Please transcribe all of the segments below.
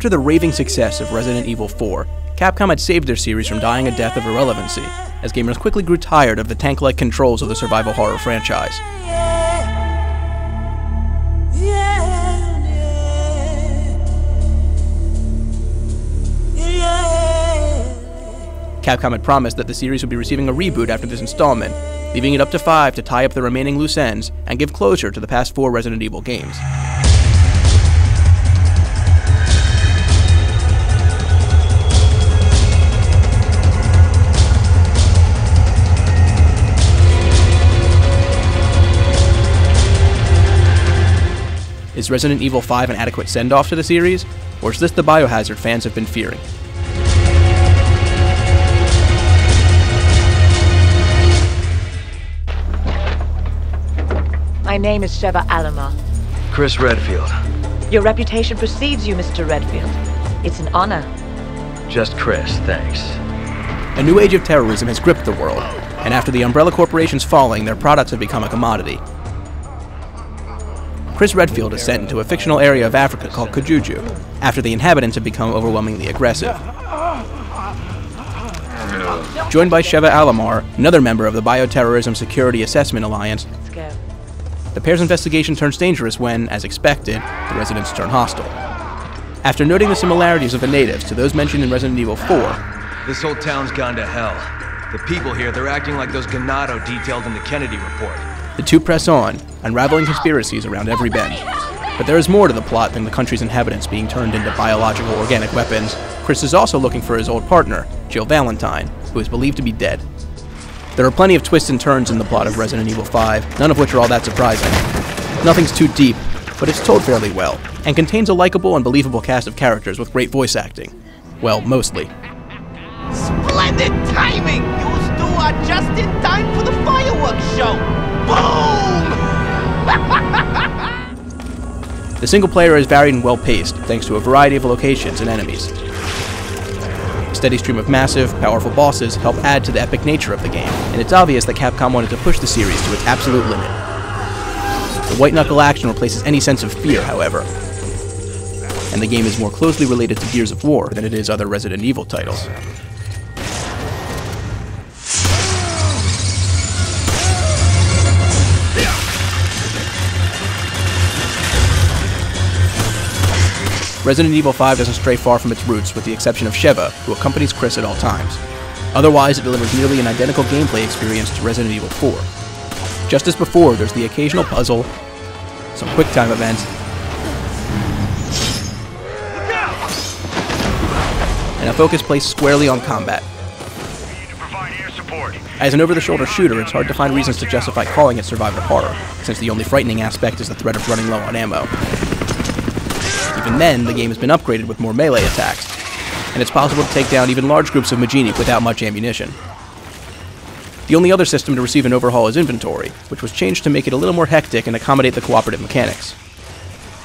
After the raving success of Resident Evil 4, Capcom had saved their series from dying a death of irrelevancy, as gamers quickly grew tired of the tank-like controls of the survival horror franchise. Capcom had promised that the series would be receiving a reboot after this installment, leaving it up to 5 to tie up the remaining loose ends and give closure to the past 4 Resident Evil games. Is Resident Evil 5 an adequate send-off to the series, or is this the Biohazard fans have been fearing? My name is Sheva Alomar. Chris Redfield. Your reputation precedes you, Mr. Redfield. It's an honor. Just Chris, thanks. A new age of terrorism has gripped the world, and after the Umbrella Corporation's falling, their products have become a commodity. Chris Redfield is sent into a fictional area of Africa called Kajuju, after the inhabitants have become overwhelmingly aggressive. Joined by Sheva Alomar, another member of the Bioterrorism Security Assessment Alliance, the pair's investigation turns dangerous when, as expected, the residents turn hostile. After noting the similarities of the natives to those mentioned in Resident Evil 4, this whole town's gone to hell. The people here, they're acting like those Ganado detailed in the Kennedy report. The two press on, unraveling conspiracies around every bend. But there is more to the plot than the country's inhabitants being turned into biological organic weapons. Chris is also looking for his old partner, Jill Valentine, who is believed to be dead. There are plenty of twists and turns in the plot of Resident Evil 5, none of which are all that surprising. Nothing's too deep, but it's told fairly well, and contains a likable and believable cast of characters with great voice acting. Well, mostly. Splendid timing! You two are just in time for the fireworks show! Boom! The single player is varied and well-paced, thanks to a variety of locations and enemies. A steady stream of massive, powerful bosses help add to the epic nature of the game, and it's obvious that Capcom wanted to push the series to its absolute limit. The white-knuckle action replaces any sense of fear, however, and the game is more closely related to Gears of War than it is other Resident Evil titles. Resident Evil 5 doesn't stray far from its roots, with the exception of Sheva, who accompanies Chris at all times. Otherwise, it delivers nearly an identical gameplay experience to Resident Evil 4. Just as before, there's the occasional puzzle, some quick-time events, and a focus placed squarely on combat. As an over-the-shoulder shooter, it's hard to find reasons to justify calling it survival horror, since the only frightening aspect is the threat of running low on ammo. Even then, the game has been upgraded with more melee attacks, and it's possible to take down even large groups of Majini without much ammunition. The only other system to receive an overhaul is inventory, which was changed to make it a little more hectic and accommodate the cooperative mechanics.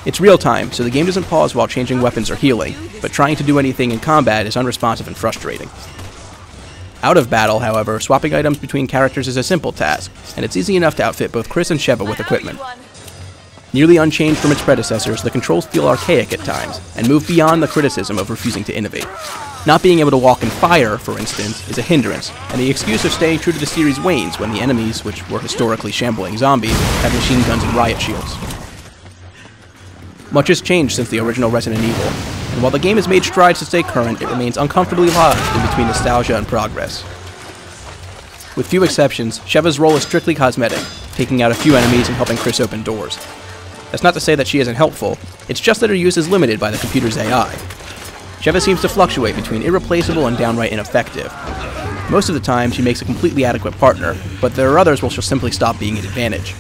It's real-time, so the game doesn't pause while changing weapons or healing, but trying to do anything in combat is unresponsive and frustrating. Out of battle, however, swapping items between characters is a simple task, and it's easy enough to outfit both Chris and Sheva with equipment. Nearly unchanged from its predecessors, the controls feel archaic at times, and move beyond the criticism of refusing to innovate. Not being able to walk in fire, for instance, is a hindrance, and the excuse of staying true to the series wanes when the enemies, which were historically shambling zombies, have machine guns and riot shields. Much has changed since the original Resident Evil, and while the game has made strides to stay current, it remains uncomfortably lodged in between nostalgia and progress. With few exceptions, Sheva's role is strictly cosmetic, taking out a few enemies and helping Chris open doors. That's not to say that she isn't helpful, it's just that her use is limited by the computer's AI. Sheva seems to fluctuate between irreplaceable and downright ineffective. Most of the time, she makes a completely adequate partner, but there are others where she'll simply stop being an advantage.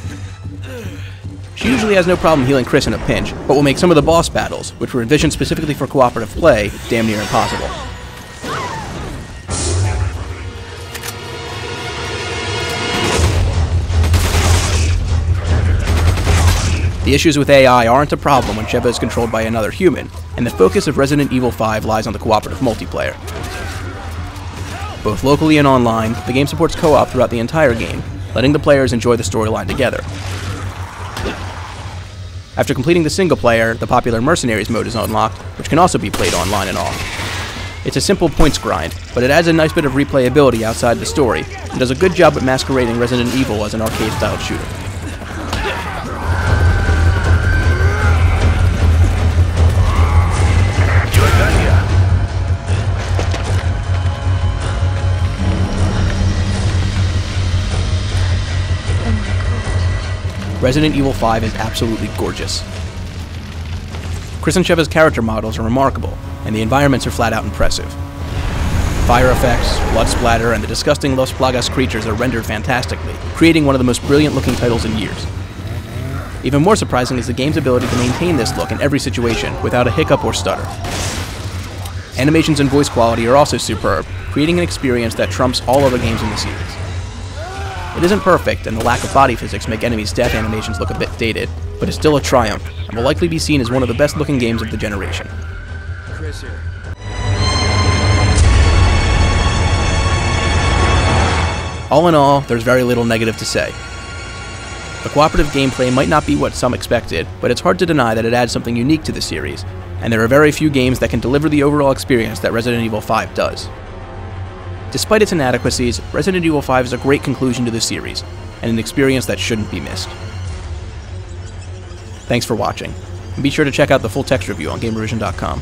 She usually has no problem healing Chris in a pinch, but will make some of the boss battles, which were envisioned specifically for cooperative play, damn near impossible. The issues with AI aren't a problem when Sheva is controlled by another human, and the focus of Resident Evil 5 lies on the cooperative multiplayer. Both locally and online, the game supports co-op throughout the entire game, letting the players enjoy the storyline together. After completing the single player, the popular Mercenaries mode is unlocked, which can also be played online and off. It's a simple points grind, but it adds a nice bit of replayability outside the story, and does a good job at masquerading Resident Evil as an arcade-styled shooter. Resident Evil 5 is absolutely gorgeous. Krisencheva's character models are remarkable, and the environments are flat out impressive. Fire effects, blood splatter, and the disgusting Los Plagas creatures are rendered fantastically, creating one of the most brilliant looking titles in years. Even more surprising is the game's ability to maintain this look in every situation without a hiccup or stutter. Animations and voice quality are also superb, creating an experience that trumps all other games in the series. It isn't perfect, and the lack of body physics make enemies' death animations look a bit dated, but it's still a triumph, and will likely be seen as one of the best looking games of the generation. Chris here. All in all, there's very little negative to say. The cooperative gameplay might not be what some expected, but it's hard to deny that it adds something unique to the series, and there are very few games that can deliver the overall experience that Resident Evil 5 does. Despite its inadequacies, Resident Evil 5 is a great conclusion to the series, and an experience that shouldn't be missed. Thanks for watching, and be sure to check out the full text review on Gamervision.com.